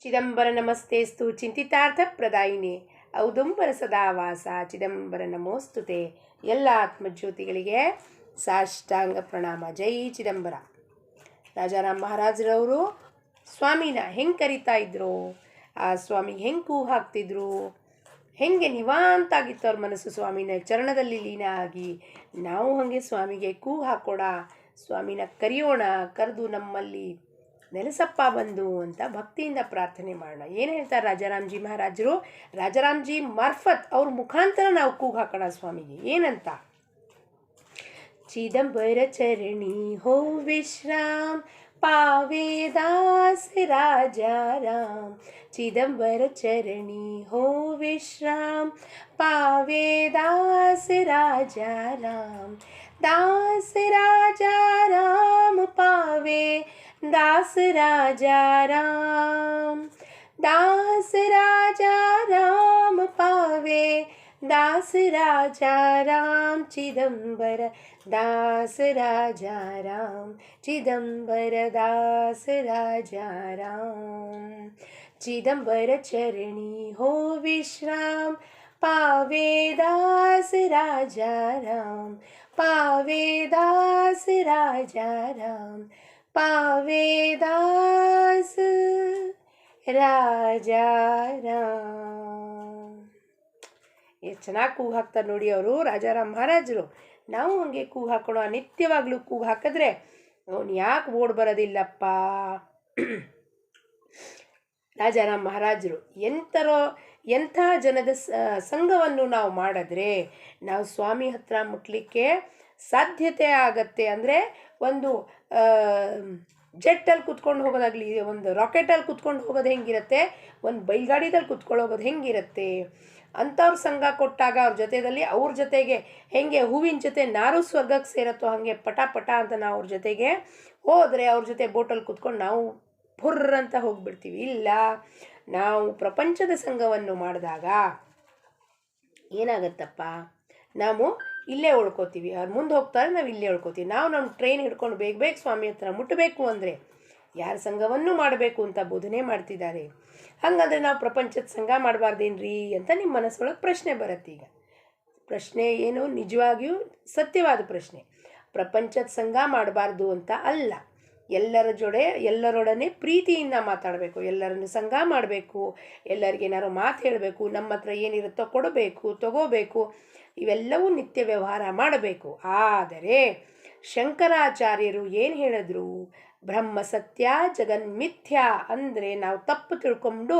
ಚಿದಂಬರ ನಮಸ್ತೆಸ್ತು ಚಿಂತಿತಾರ್ಥಪ್ರದಾಯಿನಿ ಔದುಂಬರ ಸದಾವಾಸ ಚಿದಂಬರ ನಮೋಸ್ತುತೆ. ಎಲ್ಲ ಆತ್ಮಜ್ಯೋತಿಗಳಿಗೆ ಸಾಷ್ಟಾಂಗ ಪ್ರಣಾಮ. ಜೈ ಚಿದಂಬರ. ರಾಜಾರಾಮ್ ಮಹಾರಾಜರವರು ಸ್ವಾಮಿನ ಹೆಂಗೆ ಕರಿತಾ ಇದ್ರು, ಆ ಸ್ವಾಮಿಗೆ ಹೆಂಗೆ ಕೂಗು ಹಾಕ್ತಿದ್ರು, ಹೆಂಗೆ ನಿವಾಂತಾಗಿತ್ತು ಅವ್ರ ಮನಸ್ಸು ಸ್ವಾಮಿನ ಚರಣದಲ್ಲಿ ಲೀನ ಆಗಿ. ನಾವು ಹಾಗೆ ಸ್ವಾಮಿಗೆ ಕೂಗು ಹಾಕೋಣ, ಸ್ವಾಮಿನ ಕರೆಯೋಣ, ಕರೆದು ನಮ್ಮಲ್ಲಿ ನೆಲೆಸಪ್ಪ ಬಂದು ಅಂತ ಭಕ್ತಿಯಿಂದ ಪ್ರಾರ್ಥನೆ ಮಾಡೋಣ. ಏನು ಹೇಳ್ತಾರೆ ರಾಜಾರಾಮ್ಜಿ ಮಹಾರಾಜರು? ರಾಜಾರಾಮ್ಜಿ ಮಾರ್ಫತ್ ಅವ್ರ ಮುಖಾಂತರ ನಾವು ಕೂಗು ಹಾಕೋಣ ಸ್ವಾಮಿಗೆ. ಏನಂತ? ಚಿದಂಬರ ಚರಣಿ ಹೋ ವಿಶ್ರಾಮ್ ಪಾವೆ ದಾಸ ರಾಜಾರಾಮ್. ಚಿದಂಬರ ಚರಣಿ ಹೋ ವಿಶ್ರಾಮ್ ಪಾವೆ ದಾಸ ರಾಜಾರಾಮ್. दास राजा राम पावे दास राजा राम. दास राजा राम पावे दास राजा राम. चिदंबर दास राजा राम. चिदंबर दास राजा राम. चिदंबर चरणी हो विश्राम पावे दास राजा राम. पावे दास राजा राम. पावे दास ರಾಜಾ ರಾಮ್. ಎಷ್ಟು ಚೆನ್ನಾಗಿ ಕೂಗು ಹಾಕ್ತಾರೆ ನೋಡಿ ಅವರು ರಾಜಾರಾಮ್ ಮಹಾರಾಜರು. ನಾವು ಹಾಗೆ ಕೂಗು ಹಾಕೋಣ, ನಿತ್ಯವಾಗ್ಲೂ ಕೂಗು ಹಾಕಿದ್ರೆ ಅವನು ಯಾಕೆ ಓಡ್ ಬರೋದಿಲ್ಲಪ್ಪ. ರಾಜಾರಾಮ್ ಮಹಾರಾಜರು ಎಂಥ ಜನದ ಸಂಘವನ್ನು ನಾವು ಮಾಡಿದ್ರೆ ನಾವು ಸ್ವಾಮಿ ಹತ್ರ ಮುಟ್ಲಿಕ್ಕೆ ಸಾಧ್ಯತೆ ಆಗತ್ತೆ. ಅಂದರೆ ಒಂದು ಜೆಟ್ಟಲ್ಲಿ ಕುತ್ಕೊಂಡು ಹೋಗೋದಾಗಲಿ, ಒಂದು ರಾಕೆಟಲ್ಲಿ ಕುತ್ಕೊಂಡು ಹೋಗೋದು ಹೆಂಗಿರುತ್ತೆ, ಒಂದು ಬೈಲ್ಗಾಡಿದಲ್ಲಿ ಕುತ್ಕೊಳ್ಳೋಗೋದು ಹೆಂಗಿರುತ್ತೆ, ಅಂಥವ್ರ ಸಂಘ ಕೊಟ್ಟಾಗ ಅವ್ರ ಜೊತೆಗೆ ಹೆಂಗೆ ಹೂವಿನ ಜೊತೆ ನಾರು ಸ್ವರ್ಗಕ್ಕೆ ಸೇರತ್ತೋ ಹಾಗೆ ಪಟ ಪಟ ಅಂತ ನಾವು ಅವ್ರ ಜೊತೆಗೆ ಹೋದರೆ ಅವ್ರ ಜೊತೆ ಬೋಟಲ್ಲಿ ಕುತ್ಕೊಂಡು ನಾವು ಫುರ್ರಂತ ಹೋಗ್ಬಿಡ್ತೀವಿ. ಇಲ್ಲ, ನಾವು ಪ್ರಪಂಚದ ಸಂಘವನ್ನು ಮಾಡಿದಾಗ ಏನಾಗತ್ತಪ್ಪ, ನಾವು ಇಲ್ಲೇ ಉಳ್ಕೋತೀವಿ. ಅವ್ರು ಮುಂದೆ ಹೋಗ್ತಾರೆ, ನಾವು ಇಲ್ಲೇ ಉಳ್ಕೋತೀವಿ. ನಾವು ನಮ್ಮ ಟ್ರೈನ್ ಹಿಡ್ಕೊಂಡು ಬೇಗ ಸ್ವಾಮಿ ಹತ್ರ ಮುಟ್ಟಬೇಕು ಅಂದರೆ ಯಾರ ಸಂಘವನ್ನು ಮಾಡಬೇಕು ಅಂತ ಬೋಧನೆ ಮಾಡ್ತಿದ್ದಾರೆ. ಹಾಗಂದ್ರೆ ನಾವು ಪ್ರಪಂಚದ ಸಂಘ ಮಾಡಬಾರ್ದೇನ್ರಿ ಅಂತ ನಿಮ್ಮ ಮನಸ್ಸೊಳಗೆ ಪ್ರಶ್ನೆ ಬರುತ್ತೆ. ಈಗ ಪ್ರಶ್ನೆ ಏನು, ನಿಜವಾಗಿಯೂ ಸತ್ಯವಾದ ಪ್ರಶ್ನೆ. ಪ್ರಪಂಚದ ಸಂಘ ಮಾಡಬಾರ್ದು ಅಂತ ಅಲ್ಲ, ಎಲ್ಲರೊಡನೆ ಪ್ರೀತಿಯಿಂದ ಮಾತಾಡಬೇಕು, ಎಲ್ಲರನ್ನು ಸಂಘ ಮಾಡಬೇಕು, ಎಲ್ಲರಿಗೇನಾದ್ರು ಮಾತು ಹೇಳಬೇಕು, ನಮ್ಮ ಹತ್ರ ಏನಿರುತ್ತೋ ಕೊಡಬೇಕು, ತಗೋಬೇಕು, ಇವೆಲ್ಲವೂ ನಿತ್ಯ ವ್ಯವಹಾರ ಮಾಡಬೇಕು. ಆದರೆ ಶಂಕರಾಚಾರ್ಯರು ಏನು ಹೇಳಿದ್ರು? ಬ್ರಹ್ಮ ಸತ್ಯ ಜಗನ್ಮಿಥ್ಯ. ಅಂದರೆ ನಾವು ತಪ್ಪು ತಿಳ್ಕೊಂಡು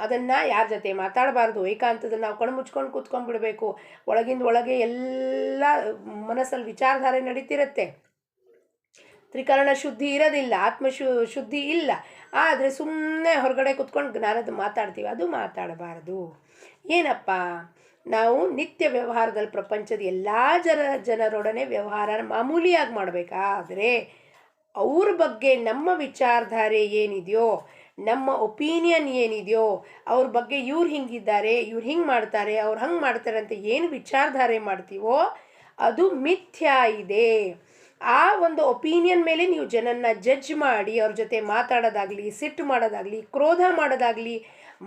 ಅದನ್ನು ಯಾರ ಜೊತೆ ಮಾತಾಡಬಾರ್ದು, ಏಕಾಂತದಲ್ಲಿ ನಾವು ಕಣ್ಣು ಮುಚ್ಕೊಂಡು ಕೂತ್ಕೊಂಡ್ಬಿಡ್ಬೇಕು. ಒಳಗಿಂದ ಒಳಗೆ ಎಲ್ಲ ಮನಸ್ಸಲ್ಲಿ ವಿಚಾರಧಾರೆ ನಡೀತಿರುತ್ತೆ, ತ್ರಿಕರಣ ಶುದ್ಧಿ ಇರೋದಿಲ್ಲ, ಶುದ್ಧಿ ಇಲ್ಲ. ಆದರೆ ಸುಮ್ಮನೆ ಹೊರಗಡೆ ಕುತ್ಕೊಂಡು ಜ್ಞಾನದ ಮಾತಾಡ್ತೀವಿ, ಅದು ಮಾತಾಡಬಾರ್ದು. ಏನಪ್ಪ, ನಾವು ನಿತ್ಯ ವ್ಯವಹಾರದಲ್ಲಿ ಪ್ರಪಂಚದ ಎಲ್ಲ ಜನರೊಡನೆ ವ್ಯವಹಾರ ಮಾಮೂಲಿಯಾಗಿ ಮಾಡಬೇಕಾದ್ರೆ ಅವ್ರ ಬಗ್ಗೆ ನಮ್ಮ ವಿಚಾರಧಾರೆ ಏನಿದೆಯೋ, ನಮ್ಮ ಒಪಿನಿಯನ್ ಏನಿದೆಯೋ, ಅವ್ರ ಬಗ್ಗೆ ಇವ್ರು ಹಿಂಗಿದ್ದಾರೆ, ಇವ್ರು ಹಿಂಗೆ ಮಾಡ್ತಾರೆ, ಅವ್ರು ಹಂಗೆ ಮಾಡ್ತಾರೆ ಅಂತ ಏನು ವಿಚಾರಧಾರೆ ಮಾಡ್ತೀವೋ ಅದು ಮಿಥ್ಯಾ ಇದೆ. ಆ ಒಂದು ಒಪಿನಿಯನ್ ಮೇಲೆ ನೀವು ಜನನ್ನ ಜಡ್ಜ್ ಮಾಡಿ ಅವ್ರ ಜೊತೆ ಮಾತಾಡೋದಾಗಲಿ, ಸಿಟ್ಟು ಮಾಡೋದಾಗಲಿ, ಕ್ರೋಧ ಮಾಡೋದಾಗಲಿ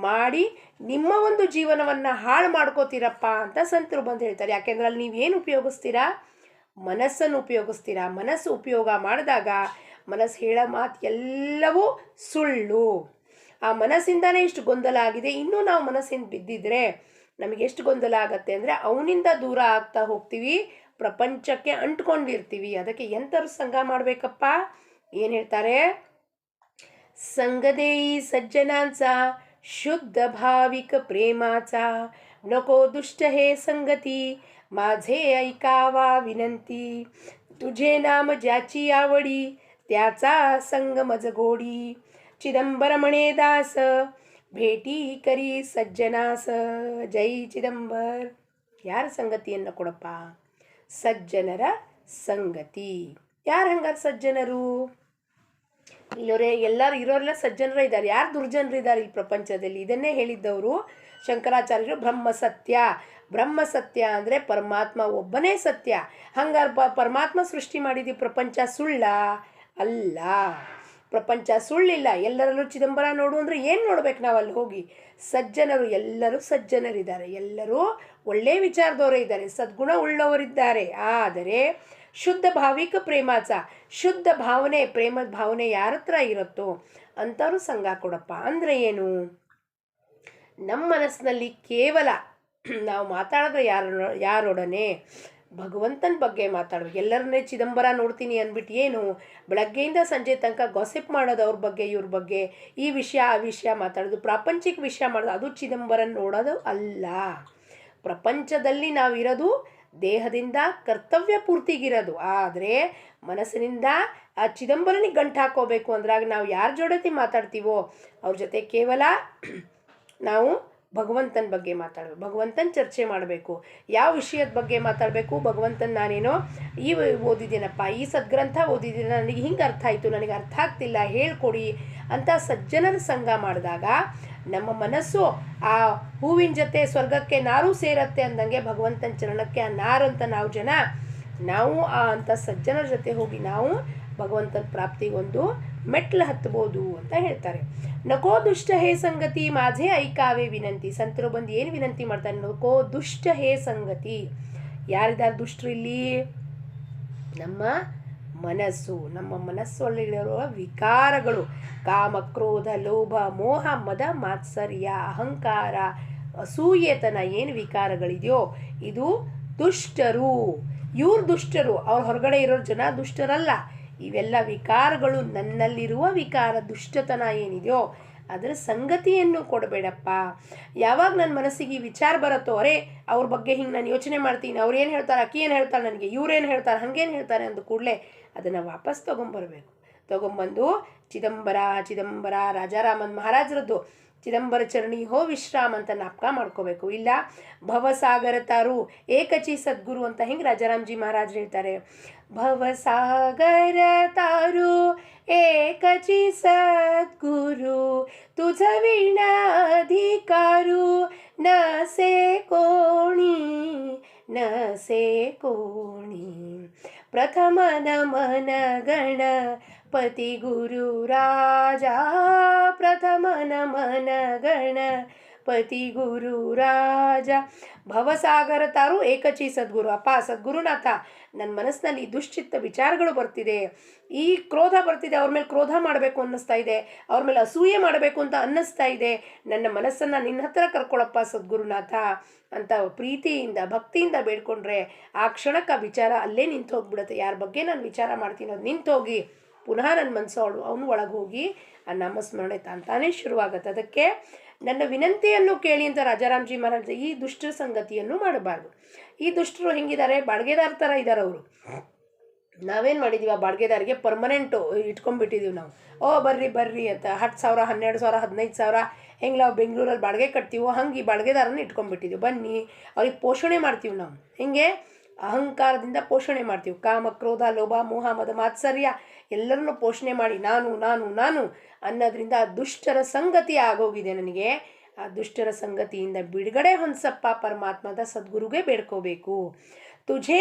ಮಾಡಿ ನಿಮ್ಮ ಒಂದು ಜೀವನವನ್ನು ಹಾಳು ಮಾಡ್ಕೋತೀರಪ್ಪ ಅಂತ ಸಂತರು ಬಂದು ಹೇಳ್ತಾರೆ. ಯಾಕೆಂದ್ರೆ ಅಲ್ಲಿ ನೀವೇನು ಉಪಯೋಗಿಸ್ತೀರಾ? ಮನಸ್ಸನ್ನು ಉಪಯೋಗಿಸ್ತೀರಾ. ಮನಸ್ಸು ಉಪಯೋಗ ಮಾಡಿದಾಗ ಮನಸ್ಸು ಹೇಳೋ ಮಾತು ಎಲ್ಲವೂ ಸುಳ್ಳು. ಆ ಮನಸ್ಸಿಂದನೇ ಇಷ್ಟು ಗೊಂದಲ ಆಗಿದೆ. ಇನ್ನೂ ನಾವು ಮನಸ್ಸಿಂದ ಬಿದ್ದಿದ್ರೆ ನಮಗೆ ಎಷ್ಟು ಗೊಂದಲ ಆಗತ್ತೆ ಅಂದರೆ ಅವನಿಂದ ದೂರ ಆಗ್ತಾ ಹೋಗ್ತೀವಿ, ಪ್ರಪಂಚಕ್ಕೆ ಅಂಟ್ಕೊಂಡಿರ್ತೀವಿ. ಅದಕ್ಕೆ ಎಂಥವ್ರ ಸಂಘ ಮಾಡಬೇಕಪ್ಪ? ಏನು ಹೇಳ್ತಾರೆ? संगदेई सज्जनांचा शुद्ध भाविक प्रेमाचा नको दुष्ट हे संगती माझे ऐकावा विनंती. तुझे नाम ज्याची आवडी त्याचा संग मज गोडी. चिदंबर म्हणे दास भेटी करी सज्जनास. ಜೈ ಚಿದಂಬರ್. ಯಾರ ಸಂಗತಿಯನ್ನು ಕೊಡಪ್ಪ? ಸಜ್ಜನರ ಸಂಗತಿ. ಯಾರು ಹಂಗಾರೆ ಸಜ್ಜನರು? ಎಲ್ಲರೂ ಇರೋರೆಲ್ಲ ಸಜ್ಜನರ ಇದ್ದಾರೆ. ಯಾರು ದುರ್ಜನರು ಇದ್ದಾರೆ ಈ ಪ್ರಪಂಚದಲ್ಲಿ? ಇದನ್ನೇ ಹೇಳಿದ್ದವರು ಶಂಕರಾಚಾರ್ಯರು. ಬ್ರಹ್ಮ ಸತ್ಯ ಅಂದರೆ ಪರಮಾತ್ಮ ಒಬ್ಬನೇ ಸತ್ಯ. ಹಂಗಾರೆ ಪರಮಾತ್ಮ ಸೃಷ್ಟಿ ಮಾಡಿದ ಪ್ರಪಂಚ ಸುಳ್ಳ? ಅಲ್ಲ. ಪ್ರಪಂಚ ಸುಳ್ಳಿಲ್ಲ, ಎಲ್ಲರಲ್ಲೂ ಚಿದಂಬರ ನೋಡು ಅಂದರೆ ಏನು ನೋಡ್ಬೇಕು ನಾವು ಅಲ್ಲಿ ಹೋಗಿ? ಸಜ್ಜನರು, ಎಲ್ಲರೂ ಸಜ್ಜನರಿದ್ದಾರೆ, ಎಲ್ಲರೂ ಒಳ್ಳೆಯ ವಿಚಾರದವರೇ ಇದ್ದಾರೆ, ಸದ್ಗುಣ ಉಳ್ಳವರಿದ್ದಾರೆ. ಆದರೆ ಶುದ್ಧ ಭಾವಿಕ ಪ್ರೇಮಾಚ, ಶುದ್ಧ ಭಾವನೆ, ಪ್ರೇಮದ ಭಾವನೆ ಯಾರ ಹತ್ರ ಇರುತ್ತೋ ಅಂಥವ್ರು ಸಂಘ ಕೊಡಪ್ಪ. ಅಂದರೆ ಏನು? ನಮ್ಮ ಮನಸ್ಸಿನಲ್ಲಿ ಕೇವಲ ನಾವು ಮಾತಾಡಿದ್ರೆ ಯಾರೊಡನೆ? ಭಗವಂತನ ಬಗ್ಗೆ ಮಾತಾಡ್ಬೇಕು. ಎಲ್ಲರನ್ನೇ ಚಿದಂಬರ ನೋಡ್ತೀನಿ ಅಂದ್ಬಿಟ್ಟು ಏನು ಬೆಳಗ್ಗೆಯಿಂದ ಸಂಜೆ ತನಕ ಗಾಸಿಪ್ ಮಾಡೋದು ಅವ್ರ ಬಗ್ಗೆ ಇವ್ರ ಬಗ್ಗೆ, ಈ ವಿಷಯ ಆ ವಿಷಯ ಮಾತಾಡೋದು, ಪ್ರಾಪಂಚಿಕ ವಿಷಯ ಮಾಡೋದು, ಅದು ಚಿದಂಬರನ ನೋಡೋದು ಅಲ್ಲ. ಪ್ರಪಂಚದಲ್ಲಿ ನಾವಿರೋದು ದೇಹದಿಂದ ಕರ್ತವ್ಯ ಪೂರ್ತಿಗಿರೋದು. ಆದರೆ ಮನಸ್ಸಿನಿಂದ ಆ ಚಿದಂಬರನಿಗೆ ಗಂಟು ಹಾಕೋಬೇಕು ಅಂದ್ರಾಗ ನಾವು ಯಾರ ಜೊತೆ ಮಾತಾಡ್ತೀವೋ ಅವ್ರ ಜೊತೆ ಕೇವಲ ನಾವು ಭಗವಂತನ ಬಗ್ಗೆ ಮಾತಾಡಬೇಕು, ಭಗವಂತನ ಚರ್ಚೆ ಮಾಡಬೇಕು. ಯಾವ ವಿಷಯದ ಬಗ್ಗೆ ಮಾತಾಡಬೇಕು? ಭಗವಂತನ ನಾನೇನೋ ಓದಿದ್ದೀನಪ್ಪ, ಈ ಸದ್ಗ್ರಂಥ ಓದಿದ್ದೀನಿ, ನನಗೆ ಹಿಂಗೆ ಅರ್ಥ ಆಯಿತು, ನನಗೆ ಅರ್ಥ ಆಗ್ತಿಲ್ಲ, ಹೇಳ್ಕೊಡಿ ಅಂತ ಸಜ್ಜನರ ಸಂಘ ಮಾಡಿದಾಗ ನಮ್ಮ ಮನಸ್ಸು ಆ ಹೂವಿನ ಜೊತೆ ಸ್ವರ್ಗಕ್ಕೆ ನಾರು ಸೇರತ್ತೆ ಅಂದಂಗೆ ಭಗವಂತನ ಚರಣಕ್ಕೆ ಆ ನಾರು ಅಂತ ನಾವು ಅಂಥ ಸಜ್ಜನರ ಜೊತೆ ಹೋಗಿ ನಾವು ಭಗವಂತನ ಪ್ರಾಪ್ತಿಗೊಂದು ಮೆಟ್ಲು ಹತ್ಬೋದು ಅಂತ ಹೇಳ್ತಾರೆ. ನಕೋ ದುಷ್ಟ ಹೇ ಸಂಗತಿ ಮಾಝೆ ಐಕಾವೇ ವಿನಂತಿ. ಸಂತರು ಬಂದು ಏನು ವಿನಂತಿ ಮಾಡ್ತಾರೆ? ನಕೋ ದುಷ್ಟ ಹೇ ಸಂಗತಿ. ಯಾರಿದ್ದಾರೆ ದುಷ್ಟರು ಇಲ್ಲಿ? ನಮ್ಮ ಮನಸ್ಸು, ನಮ್ಮ ಮನಸ್ಸೊಳಗಿರುವ ವಿಕಾರಗಳು, ಕಾಮ, ಕ್ರೋಧ, ಲೋಭ, ಮೋಹ, ಮದ, ಮಾತ್ಸರ್ಯ, ಅಹಂಕಾರ, ಅಸೂಯೆತನ, ಏನು ವಿಕಾರಗಳಿದೆಯೋ ಇದು ದುಷ್ಟರು. ಇವ್ರು ದುಷ್ಟರು, ಅವ್ರ ಹೊರಗಡೆ ಇರೋ ಜನ ದುಷ್ಟರಲ್ಲ. ಇವೆಲ್ಲ ವಿಕಾರಗಳು, ನನ್ನಲ್ಲಿರುವ ವಿಕಾರ ದುಷ್ಟತನ ಏನಿದೆಯೋ ಅದರ ಸಂಗತಿಯನ್ನು ಕೊಡಬೇಡಪ್ಪ. ಯಾವಾಗ ನನ್ನ ಮನಸ್ಸಿಗೆ ಈ ವಿಚಾರ ಬರುತ್ತೋ, ಅರೆ ಅವ್ರ ಬಗ್ಗೆ ಹಿಂಗೆ ನಾನು ಯೋಚನೆ ಮಾಡ್ತೀನಿ, ಅವ್ರು ಏನು ಹೇಳ್ತಾರೆ, ಅಕ್ಕಿ ಏನು ಹೇಳ್ತಾರೆ, ನನಗೆ ಇವ್ರೇನು ಹೇಳ್ತಾರೆ, ಹಾಗೇನು ಹೇಳ್ತಾರೆ ಅಂದ ಕೂಡಲೇ ಅದನ್ನು ವಾಪಸ್ ತೊಗೊಂಬರ್ಬೇಕು. ತೊಗೊಂಬಂದು ಚಿದಂಬರ ರಾಜಾರಾಮನ್ ಮಹಾರಾಜರದ್ದು ಚಿದಂಬರ ಚರಣಿ ಹೋ ವಿಶ್ರಾಮ್ ಅಂತ ನಾಪಕ ಮಾಡ್ಕೋಬೇಕು. ಇಲ್ಲ ಭವಸಾಗರ ತಾರು ಏಕಚಿ ಸದ್ಗುರು ಅಂತ ಹಿಂಗೆ ರಾಜಾರಾಮ್ಜಿ ಮಹಾರಾಜರು ಹೇಳ್ತಾರೆ. ಭವಸಾಗರ ತಾರು ಏಕಚಿ ಸದ್ಗುರು ತುझ ವಿಣಾ ಅಧಿಕಾರು ನ ಸೇ ಕೋಣಿ ಪ್ರಥಮ ನಮನ ಗಣಪತಿ ಗುರು ರಾಜಾ ಪ್ರಥಮ ನಮನ ಗಣಪತಿ ಗುರು ರಾಜ. ಭವಸಾಗರ ತಾರು ಏಕಚಿ ಸದ್ಗುರು. ಅಪ್ಪ ಸದ್ಗುರುನಾಥ, ನನ್ನ ಮನಸ್ಸಿನಲ್ಲಿ ದುಶ್ಚಿತ್ತ ವಿಚಾರಗಳು ಬರ್ತಿದೆ, ಈ ಕ್ರೋಧ ಬರ್ತಿದೆ, ಅವ್ರ ಮೇಲೆ ಕ್ರೋಧ ಮಾಡಬೇಕು ಅನ್ನಿಸ್ತಾ ಇದೆ, ಅವ್ರ ಮೇಲೆ ಅಸೂಯೆ ಮಾಡಬೇಕು ಅಂತ ಅನ್ನಿಸ್ತಾ ಇದೆ, ನನ್ನ ಮನಸ್ಸನ್ನು ನಿನ್ನ ಹತ್ರ ಕರ್ಕೊಳಪ್ಪ ಸದ್ಗುರುನಾಥ ಅಂತ ಪ್ರೀತಿಯಿಂದ ಭಕ್ತಿಯಿಂದ ಬೇಡ್ಕೊಂಡ್ರೆ ಆ ಕ್ಷಣಕ್ಕೆ ಆ ವಿಚಾರ ಅಲ್ಲೇ ನಿಂತು ಹೋಗ್ಬಿಡುತ್ತೆ. ಯಾರ ಬಗ್ಗೆ ನಾನು ವಿಚಾರ ಮಾಡ್ತೀನಿ ಅದು ನಿಂತು ಹೋಗಿ ಪುನಃ ನನ್ನ ಮನಸ್ಸು ಅವನು ಒಳಗೆ ಹೋಗಿ ಆ ನಾಮಸ್ಮರಣೆ ತಾನೇ ಶುರುವಾಗತ್ತೆ. ಅದಕ್ಕೆ ನನ್ನ ವಿನಂತಿಯನ್ನು ಕೇಳಿ ಅಂತ ರಾಜಾರಾಮ್ಜಿ ಮಹಾರಾಜ್ ಈ ದುಷ್ಟರ ಸಂಗತಿಯನ್ನು ಮಾಡಬಾರ್ದು. ಈ ದುಷ್ಟರು ಹೆಂಗಿದ್ದಾರೆ? ಬಾಡಿಗೆದಾರ ಥರ ಇದ್ದಾರೆ ಅವರು. ನಾವೇನು ಮಾಡಿದ್ದೀವಿ? ಆ ಬಾಡಿಗೆದಾರಿಗೆ ಪರ್ಮನೆಂಟು ಇಟ್ಕೊಂಡ್ಬಿಟ್ಟಿದ್ದೀವಿ ನಾವು. ಬರ್ರಿ ಅಂತ 10,000 12,000 15,000 ಹೆಂಗೆ ನಾವು ಬೆಂಗಳೂರಲ್ಲಿ ಬಾಡಿಗೆ ಕಟ್ತೀವೋ ಹಂಗೆ ಈ ಬಾಡಿಗೆದಾರನ್ನ ಇಟ್ಕೊಂಡ್ಬಿಟ್ಟಿದ್ದೀವಿ. ಬನ್ನಿ ಅವ್ರಿಗೆ ಪೋಷಣೆ ಮಾಡ್ತೀವಿ ನಾವು. ಹೆಂಗೆ? ಅಹಂಕಾರದಿಂದ ಪೋಷಣೆ ಮಾಡ್ತೀವಿ. ಕಾಮ, ಕ್ರೋಧ, ಲೋಭ, ಮೋಹ, ಮದ, ಮಾತ್ಸರ್ಯ ಎಲ್ಲರನ್ನೂ ಪೋಷಣೆ ಮಾಡಿ ನಾನು ಅನ್ನೋದ್ರಿಂದ ಆ ದುಷ್ಟರ ಸಂಗತಿ ಆಗೋಗಿದೆ ನನಗೆ. ಆ ದುಷ್ಟರ ಸಂಗತಿಯಿಂದ ಬಿಡುಗಡೆ ಹೊಂದಸಪ್ಪ ಪರಮಾತ್ಮದ ಸದ್ಗುರುಗೆ ಬೇಡ್ಕೋಬೇಕು. ತುझे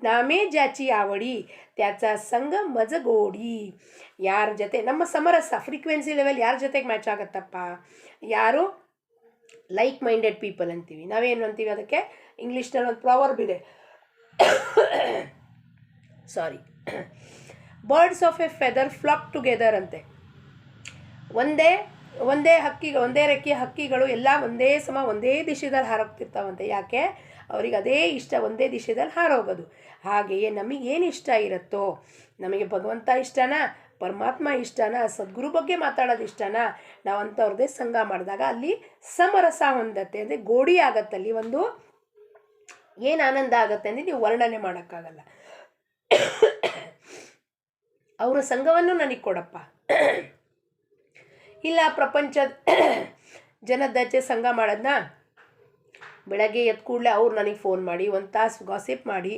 ನಾಮೇ ಜಾಚಿ ಆವಡಿ ತ್ಯಾಚ ಸಂಗ ಮಜಗೋಡಿ. ಯಾರ ಜೊತೆ ನಮ್ಮ ಸಮರಸ ಫ್ರೀಕ್ವೆನ್ಸಿ ಲೆವೆಲ್ ಯಾರ ಜೊತೆಗೆ ಮ್ಯಾಚ್ ಆಗತ್ತಪ್ಪ? ಯಾರು ಲೈಕ್ ಮೈಂಡೆಡ್ ಪೀಪಲ್ ಅಂತೀವಿ. ನಾವೇನು ಅಂತೀವಿ ಅದಕ್ಕೆ? ಇಂಗ್ಲೀಷ್ನಲ್ಲಿ ಒಂದು ಪ್ರಾವರ್ಬ್ ಇದೆ, birds of a feather flock together ಅಂತೆ. ಒಂದೇ ರೆಕ್ಕೆಯ ಹಕ್ಕಿಗಳು ಎಲ್ಲ ಒಂದೇ ಸಮ ಒಂದೇ ದಿಶೆದಲ್ಲಿ ಹಾರೋಗ್ತಿರ್ತಾವಂತೆ. ಯಾಕೆ? ಅವ್ರಿಗೆ ಅದೇ ಇಷ್ಟ, ಒಂದೇ ದಿಶೆದಲ್ಲಿ ಹಾರೋಗೋದು. ಹಾಗೆಯೇ ನಮಗೇನು ಇಷ್ಟ ಇರುತ್ತೋ, ನಮಗೆ ಭಗವಂತ ಇಷ್ಟನಾ, ಪರಮಾತ್ಮ ಇಷ್ಟನಾ, ಸದ್ಗುರು ಬಗ್ಗೆ ಮಾತಾಡೋದು ಇಷ್ಟನಾ, ನಾವು ಅಂಥವ್ರದ್ದೇ ಸಂಘ ಮಾಡಿದಾಗ ಅಲ್ಲಿ ಸಮರಸ ಹೊಂದತ್ತೆ. ಅಂದರೆ ಗೋಡಿ ಆಗತ್ತಲ್ಲಿ ಒಂದು ಏನು ಆನಂದ ಆಗತ್ತೆ ಅಂದರೆ ನೀವು ವರ್ಣನೆ ಮಾಡೋಕ್ಕಾಗಲ್ಲ. ಅವರ ಸಂಘವನ್ನು ನನಗೆ ಕೊಡಪ್ಪ. ಇಲ್ಲ ಪ್ರಪಂಚದ ಜನದಚ್ಚೆ ಸಂಘ ಮಾಡೋದನ್ನ ಬೆಳಗ್ಗೆ ಎದ್ದು ಕೂಡಲೇ ಅವ್ರು ನನಗೆ ಫೋನ್ ಮಾಡಿ ಒಂದು ತಾಸು ಗಾಸಿಪ್ ಮಾಡಿ,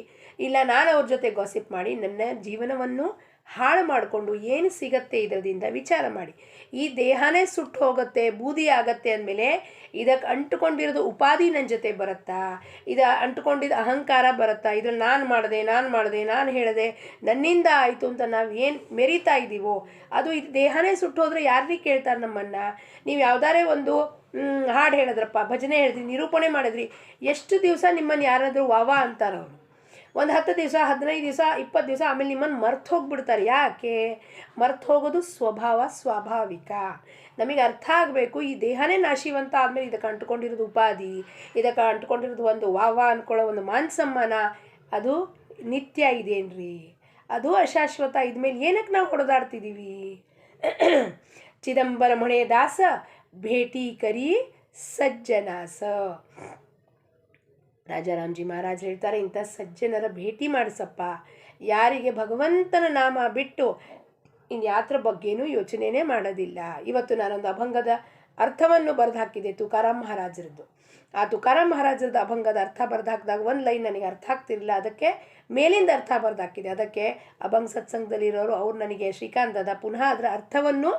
ಇಲ್ಲ ನಾನು ಅವ್ರ ಜೊತೆ ಗಾಸಿಪ್ ಮಾಡಿ ನನ್ನ ಜೀವನವನ್ನು ಹಾಳು ಮಾಡಿಕೊಂಡು ಏನು ಸಿಗತ್ತೆ ಇದರಿಂದ ವಿಚಾರ ಮಾಡಿ. ಈ ದೇಹನೇ ಸುಟ್ಟು ಹೋಗುತ್ತೆ, ಬೂದಿ ಆಗತ್ತೆ ಅಂದಮೇಲೆ ಇದಕ್ಕೆ ಅಂಟುಕೊಂಡಿರೋದು ಉಪಾಧಿ ನನ್ನ ಜೊತೆ ಬರುತ್ತಾ, ಇದು ಅಂಟುಕೊಂಡಿದ್ದ ಅಹಂಕಾರ ಬರುತ್ತಾ, ಇದ್ರಲ್ಲಿ ನಾನು ಹೇಳಿದೆ ನನ್ನಿಂದ ಆಯಿತು ಅಂತ ನಾವು ಏನು ಮೆರಿತಾ ಇದ್ದೀವೋ ಅದು ಇದು ದೇಹನೇ ಸುಟ್ಟು ಹೋದರೆ ಯಾರಿಗೆ ಕೇಳ್ತಾರೆ ನಮ್ಮನ್ನು? ನೀವು ಯಾವುದಾರೇ ಒಂದು ಹಾಡು ಹೇಳಿದ್ರಪ್ಪ, ಭಜನೆ ಹೇಳಿದ್ರಿ, ನಿರೂಪಣೆ ಮಾಡಿದ್ರಿ, ಎಷ್ಟು ದಿವಸ ನಿಮ್ಮನ್ನು ಯಾರಾದರೂ ವಾವ ಅಂತಾರವ್ರು. ಒಂದು 10 ದಿವಸ, 15 ದಿವಸ, 20 ದಿವಸ, ಆಮೇಲೆ ನಿಮ್ಮನ್ನು ಮರ್ತು ಹೋಗ್ಬಿಡ್ತಾರೆ. ಯಾಕೆ ಮರ್ತು ಹೋಗೋದು? ಸ್ವಾಭಾವಿಕ. ನಮಗೆ ಅರ್ಥ ಆಗಬೇಕು, ಈ ದೇಹನೇ ನಾಶಿವಂತ ಆದಮೇಲೆ ಇದಕ್ಕೆ ಅಂಟ್ಕೊಂಡಿರೋದು ಉಪಾಧಿ, ಇದಕ್ಕೆ ಅಂಟ್ಕೊಂಡಿರೋದು ಒಂದು ವಾವ ಅಂದ್ಕೊಳ್ಳೋ ಒಂದು ಮಾನ್ಸಮ್ಮಾನ, ಅದು ನಿತ್ಯ ಇದೇನ್ರಿ? ಅದು ಅಶಾಶ್ವತ. ಇದ್ಮೇಲೆ ಏನಕ್ಕೆ ನಾವು ಹೊಡೆದಾಡ್ತಿದ್ದೀವಿ? ಚಿದಂಬರಮಣೆ ದಾಸ ಭೇಟಿ ಕರಿ ಸಜ್ಜನಾಸ. ರಾಜಾರಾಮ್ಜಿ ಮಹಾರಾಜ್ ಹೇಳ್ತಾರೆ, ಇಂಥ ಸಜ್ಜನರ ಭೇಟಿ ಮಾಡಿಸಪ್ಪ. ಯಾರಿಗೆ ಭಗವಂತನ ನಾಮ ಬಿಟ್ಟು ಇನ್ಯಾತ್ರ ಬಗ್ಗೆನೂ ಯೋಚನೆನೇ ಮಾಡೋದಿಲ್ಲ. ಇವತ್ತು ನಾನೊಂದು ಅಭಂಗದ ಅರ್ಥವನ್ನು ಬರೆದು ಹಾಕಿದೆ, ತುಕಾರಾಮ್ ಮಹಾರಾಜರದ್ದು. ಆ ತುಕಾರಾಮ್ ಮಹಾರಾಜರದ್ದು ಅಭಂಗದ ಅರ್ಥ ಬರೆದು ಹಾಕಿದಾಗ ಒಂದು ಲೈನ್ ನನಗೆ ಅರ್ಥ ಆಗ್ತಿರಲಿಲ್ಲ, ಅದಕ್ಕೆ ಮೇಲಿಂದ ಅರ್ಥ ಬರೆದು ಹಾಕಿದೆ. ಅದಕ್ಕೆ ಅಭಂಗ ಸತ್ಸಂಗದಲ್ಲಿರೋರು ಅವ್ರು ನನಗೆ ಶ್ರೀಕಾಂತ್ ದಾದ ಪುನಃ ಅದರ ಅರ್ಥವನ್ನು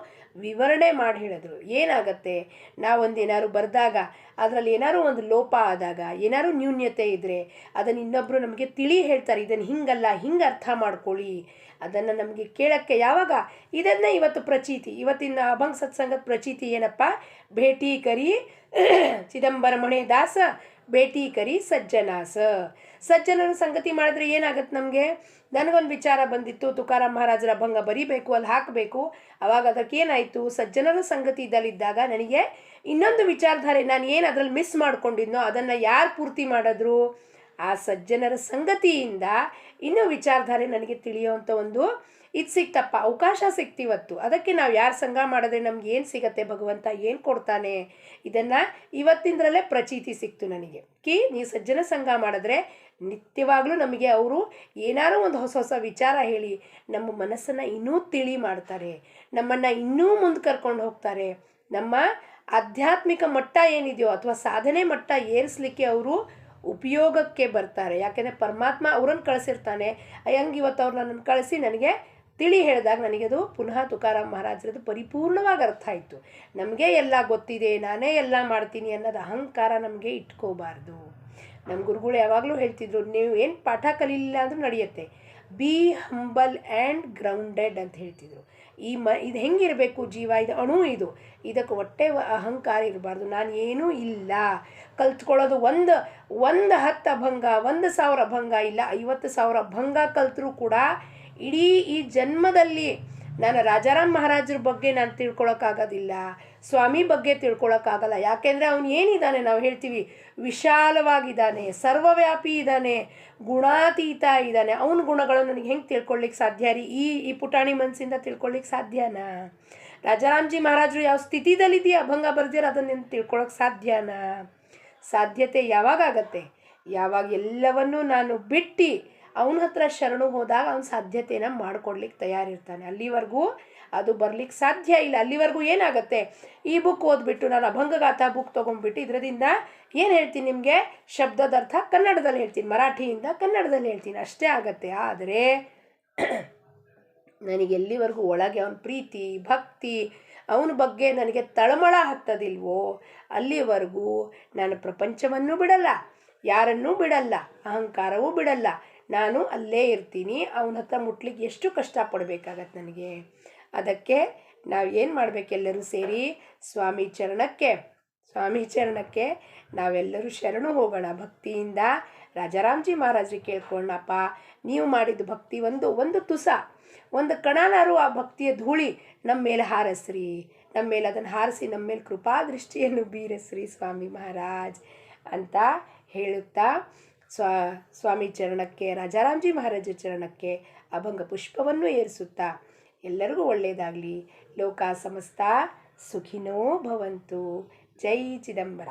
ವಿವರಣೆ ಮಾಡಿ ಹೇಳಿದ್ರು. ಏನಾಗತ್ತೆ, ನಾವೊಂದು ಏನಾದ್ರು ಬರೆದಾಗ ಅದರಲ್ಲಿ ಏನಾದ್ರು ಒಂದು ಲೋಪ ಆದಾಗ, ಏನಾದ್ರು ನ್ಯೂನ್ಯತೆ ಇದ್ದರೆ ಅದನ್ನು ಇನ್ನೊಬ್ಬರು ನಮಗೆ ತಿಳಿ ಹೇಳ್ತಾರೆ, ಇದನ್ನು ಹಿಂಗಲ್ಲ ಹಿಂಗೆ ಅರ್ಥ ಮಾಡ್ಕೊಳ್ಳಿ. ಅದನ್ನು ನಮಗೆ ಕೇಳೋಕ್ಕೆ ಯಾವಾಗ? ಇದನ್ನು ಇವತ್ತು ಪ್ರಚೀತಿ, ಇವತ್ತಿನ ಅಭಂಗ ಸತ್ಸಂಗದ ಪ್ರಚೀತಿ ಏನಪ್ಪ? ಭೇಟಿ ಕರಿ ಚಿದಂಬರಮಣೆ ದಾಸ ಭೇಟಿ ಕರಿ ಸಜ್ಜನಾಸ. ಸಜ್ಜನರ ಸಂಗತಿ ಮಾಡಿದ್ರೆ ಏನಾಗತ್ತೆ ನಮಗೆ? ನನಗೊಂದು ವಿಚಾರ ಬಂದಿತ್ತು, ತುಕಾರಾಮ್ ಮಹಾರಾಜರ ಅಭಂಗ ಬರೀಬೇಕು, ಅಲ್ಲಿ ಹಾಕಬೇಕು. ಆವಾಗ ಅದಕ್ಕೇನಾಯಿತು, ಸಜ್ಜನರ ಸಂಗತಿ ಇದಲ್ಲಿದ್ದಾಗ ನನಗೆ ಇನ್ನೊಂದು ವಿಚಾರಧಾರೆ, ನಾನು ಏನು ಅದರಲ್ಲಿ ಮಿಸ್ ಮಾಡ್ಕೊಂಡಿದ್ನೋ ಅದನ್ನು ಯಾರು ಪೂರ್ತಿ ಮಾಡಿದ್ರು? ಆ ಸಜ್ಜನರ ಸಂಗತಿಯಿಂದ ಇನ್ನೂ ವಿಚಾರಧಾರೆ ನನಗೆ ತಿಳಿಯೋವಂಥ ಒಂದು ಇದು ಸಿಕ್ತಪ್ಪ, ಅವಕಾಶ ಸಿಕ್ತಿವತ್ತು. ಅದಕ್ಕೆ ನಾವು ಯಾರು ಸಂಘ ಮಾಡಿದ್ರೆ ನಮ್ಗೆ ಏನು ಸಿಗತ್ತೆ, ಭಗವಂತ ಏನು ಕೊಡ್ತಾನೆ, ಇದನ್ನು ಇವತ್ತಿಂದರಲ್ಲೇ ಪ್ರಚೀತಿ ಸಿಕ್ತು ನನಗೆ. ನೀವು ಸಜ್ಜನ ಸಂಘ ಮಾಡಿದ್ರೆ ನಿತ್ಯವಾಗಲೂ ನಮಗೆ ಅವರು ಏನಾರು ಒಂದು ಹೊಸ ಹೊಸ ವಿಚಾರ ಹೇಳಿ ನಮ್ಮ ಮನಸ್ಸನ್ನು ಇನ್ನೂ ತಿಳಿ ಮಾಡ್ತಾರೆ, ನಮ್ಮನ್ನು ಇನ್ನೂ ಮುಂದೆ ಕರ್ಕೊಂಡು ಹೋಗ್ತಾರೆ. ನಮ್ಮ ಆಧ್ಯಾತ್ಮಿಕ ಮಟ್ಟ ಏನಿದೆಯೋ ಅಥವಾ ಸಾಧನೆ ಮಟ್ಟ ಏರಿಸಲಿಕ್ಕೆ ಅವರು ಉಪಯೋಗಕ್ಕೆ ಬರ್ತಾರೆ. ಯಾಕೆಂದರೆ ಪರಮಾತ್ಮ ಅವ್ರನ್ನ ಕಳಿಸಿರ್ತಾನೆ. ಹಂಗೆ ಇವತ್ತು ಅವ್ರು ನನ್ನನ್ನು ಕಳಿಸಿ ನನಗೆ ತಿಳಿ ಹೇಳಿದಾಗ ನನಗದು ಪುನಃ ತುಕಾರಾಮ್ ಮಹಾರಾಜರದು ಪರಿಪೂರ್ಣವಾಗಿ ಅರ್ಥ ಆಯಿತು. ನಮಗೆ ಎಲ್ಲ ಗೊತ್ತಿದೆ, ನಾನೇ ಎಲ್ಲ ಮಾಡ್ತೀನಿ ಅನ್ನೋದು ಅಹಂಕಾರ ನಮಗೆ ಇಟ್ಕೋಬಾರ್ದು. ನಮ್ಮ ಗುರುಗಳು ಯಾವಾಗಲೂ ಹೇಳ್ತಿದ್ರು, ನೀವು ಏನು ಪಾಠ ಕಲೀಲಿಲ್ಲ ಅಂದರೂ ನಡೆಯುತ್ತೆ, ಬಿ ಹಂಬಲ್ ಆ್ಯಂಡ್ ಗ್ರೌಂಡೆಡ್ ಅಂತ ಹೇಳ್ತಿದ್ರು. ಇದು ಹೆಂಗಿರಬೇಕು ಜೀವ, ಇದು ಅಣು, ಇದಕ್ಕೆ ಹೊಟ್ಟೆ ಅಹಂಕಾರ ಇರಬಾರ್ದು. ನಾನು ಏನೂ ಇಲ್ಲ, ಕಲ್ತ್ಕೊಳ್ಳೋದು ಒಂದು 10 ಅಭಂಗ, 1,000 ಅಭಂಗ ಇಲ್ಲ, 50,000 ಅಭಂಗ ಕಲ್ತರೂ ಕೂಡ ಇಡೀ ಈ ಜನ್ಮದಲ್ಲಿ ನಾನು ರಾಜಾರಾಮ್ ಮಹಾರಾಜರ ಬಗ್ಗೆ ನಾನು ತಿಳ್ಕೊಳಕ್ಕಾಗೋದಿಲ್ಲ, ಸ್ವಾಮಿ ಬಗ್ಗೆ ತಿಳ್ಕೊಳಕ್ಕಾಗಲ್ಲ. ಯಾಕೆಂದರೆ ಅವನು ಏನಿದ್ದಾನೆ, ನಾವು ಹೇಳ್ತೀವಿ ವಿಶಾಲವಾಗಿದ್ದಾನೆ, ಸರ್ವವ್ಯಾಪಿ ಇದ್ದಾನೆ, ಗುಣಾತೀತ ಇದ್ದಾನೆ. ಅವನ ಗುಣಗಳನ್ನು ನನಗೆ ಹೆಂಗೆ ತಿಳ್ಕೊಳ್ಳಿಕ್ಕೆ ಸಾಧ್ಯ ರೀ? ಈ ಪುಟಾಣಿ ಮನಸ್ಸಿಂದ ತಿಳ್ಕೊಳ್ಳಿಕ್ಕೆ ಸಾಧ್ಯನಾ? ರಾಜಾರಾಮ್ಜಿ ಮಹಾರಾಜರು ಯಾವ ಸ್ಥಿತಿದಲ್ಲಿದೆಯಾ ಅಭಂಗ ಬರ್ದಿರ ಅದನ್ನು ತಿಳ್ಕೊಳಕ್ಕೆ ಸಾಧ್ಯನಾ? ಸಾಧ್ಯತೆ ಯಾವಾಗ ಆಗತ್ತೆ? ಯಾವಾಗ ಎಲ್ಲವನ್ನೂ ನಾನು ಬಿಟ್ಟು ಅವನ ಹತ್ರ ಶರಣು ಹೋದಾಗ ಅವನ ಸಾಧ್ಯತೆನ ಮಾಡ್ಕೊಡ್ಲಿಕ್ಕೆ ತಯಾರಿರ್ತಾನೆ. ಅಲ್ಲಿವರೆಗೂ ಅದು ಬರ್ಲಿಕ್ಕೆ ಸಾಧ್ಯ ಇಲ್ಲ. ಅಲ್ಲಿವರೆಗೂ ಏನಾಗುತ್ತೆ, ಈ ಬುಕ್ ಓದ್ಬಿಟ್ಟು ನಾನು ಅಭಂಗಗಾಥ ಬುಕ್ ತೊಗೊಂಡ್ಬಿಟ್ಟು ಇದರಿಂದ ಏನು ಹೇಳ್ತೀನಿ ನಿಮಗೆ, ಶಬ್ದದ ಅರ್ಥ ಕನ್ನಡದಲ್ಲಿ ಹೇಳ್ತೀನಿ, ಮರಾಠಿಯಿಂದ ಕನ್ನಡದಲ್ಲಿ ಹೇಳ್ತೀನಿ, ಅಷ್ಟೇ ಆಗತ್ತೆ. ಆದರೆ ನನಗೆ ಎಲ್ಲಿವರೆಗೂ ಒಳಗೆ ಅವನ ಪ್ರೀತಿ ಭಕ್ತಿ ಅವನ ಬಗ್ಗೆ ನನಗೆ ತಳಮಳ ಹತ್ತದಿಲ್ವೋ ಅಲ್ಲಿವರೆಗೂ ನಾನು ಪ್ರಪಂಚವನ್ನು ಬಿಡಲ್ಲ, ಯಾರನ್ನೂ ಬಿಡಲ್ಲ, ಅಹಂಕಾರವೂ ಬಿಡಲ್ಲ. ನಾನು ಅಲ್ಲೇ ಇರ್ತೀನಿ. ಅವನ ಹತ್ರ ಮುಟ್ಲಿಕ್ಕೆ ಎಷ್ಟು ಕಷ್ಟಪಡಬೇಕಾಗತ್ತೆ ನನಗೆ. ಅದಕ್ಕೆ ನಾವು ಏನು ಮಾಡಬೇಕೆಲ್ಲರೂ ಸೇರಿ ಸ್ವಾಮಿ ಚರಣಕ್ಕೆ ನಾವೆಲ್ಲರೂ ಶರಣು ಹೋಗೋಣ ಭಕ್ತಿಯಿಂದ. ರಾಜಾರಾಮ್ಜಿ ಮಹಾರಾಜರಿಗೆ ಕೇಳ್ಕೊಳ್ಳೋಣಪ್ಪ, ನೀವು ಮಾಡಿದ ಭಕ್ತಿ ಒಂದು ತುಸ, ಒಂದು ಕಣನಾರು ಆ ಭಕ್ತಿಯ ಧೂಳಿ ನಮ್ಮ ಮೇಲೆ ಹಾರಸ್ರಿ, ನಮ್ಮ ಮೇಲೆ ಅದನ್ನು ಹಾರಿಸಿ ನಮ್ಮ ಮೇಲೆ ಕೃಪಾ ದೃಷ್ಟಿಯನ್ನು ಬೀರಸ್ರಿ ಸ್ವಾಮಿ ಮಹಾರಾಜ್ ಅಂತ ಹೇಳುತ್ತಾ ಸ್ವಾಮಿ ಚರಣಕ್ಕೆ, ರಾಜಾರಾಮ್ಜಿ ಮಹಾರಾಜ ಚರಣಕ್ಕೆ ಅಭಂಗ ಪುಷ್ಪವನ್ನು ಏರಿಸುತ್ತಾ ಎಲ್ಲರಿಗೂ ಒಳ್ಳೆಯದಾಗಲಿ. ಲೋಕ ಸಮಸ್ತ ಸುಖಿನೋ ಭವಂತು. ಜೈ ಚಿದಂಬರ.